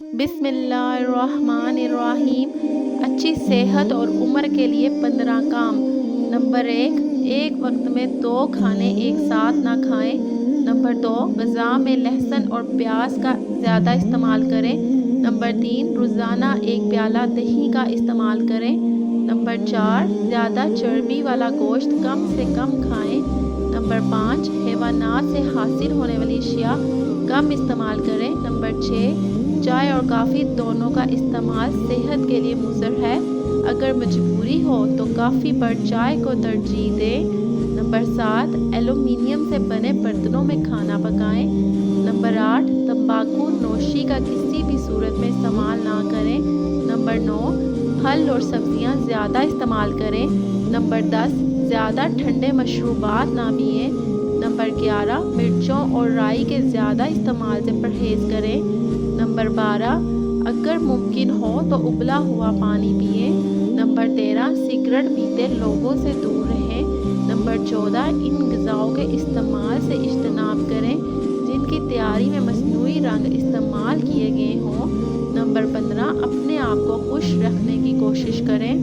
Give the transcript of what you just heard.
بسم اللہ الرحمن الرحیم۔ اچھی صحت اور عمر کے لیے 15 کام۔ نمبر 1، ایک وقت میں 2 کھانے ایک ساتھ نہ کھائیں۔ نمبر 2، غذا میں لہسن اور پیاز کا زیادہ استعمال کریں۔ نمبر 3، روزانہ 1 پیالہ دہی کا استعمال کریں۔ نمبر 4، زیادہ چربی والا گوشت کم سے کم کھائیں۔ نمبر 5، حیوانات سے حاصل ہونے والی اشیاء کم استعمال کریں۔ نمبر 6، چائے اور کافی دونوں کا استعمال صحت کے لیے مضر ہے، اگر مجبوری ہو تو کافی پر چائے کو ترجیح دیں۔ نمبر 7، ایلومینیم سے بنے برتنوں میں کھانا پکائیں۔ نمبر 8، تمباکو نوشی کا کسی بھی صورت میں استعمال نہ کریں۔ نمبر 9، پھل اور سبزیاں زیادہ استعمال کریں۔ نمبر 10، زیادہ ٹھنڈے مشروبات نہ پئیں۔ نمبر 11، مرچوں اور رائی کے زیادہ استعمال سے پرہیز کریں۔ نمبر 12، اگر ممکن ہو تو ابلا ہوا پانی پئیں۔ نمبر 13، سگریٹ پیتے لوگوں سے دور رہیں۔ نمبر 14، ان غذاؤں کے استعمال سے اجتناب کریں جن کی تیاری میں مصنوعی رنگ استعمال کیے گئے ہوں۔ نمبر 15، اپنے آپ کو خوش رکھنے کی کوشش کریں۔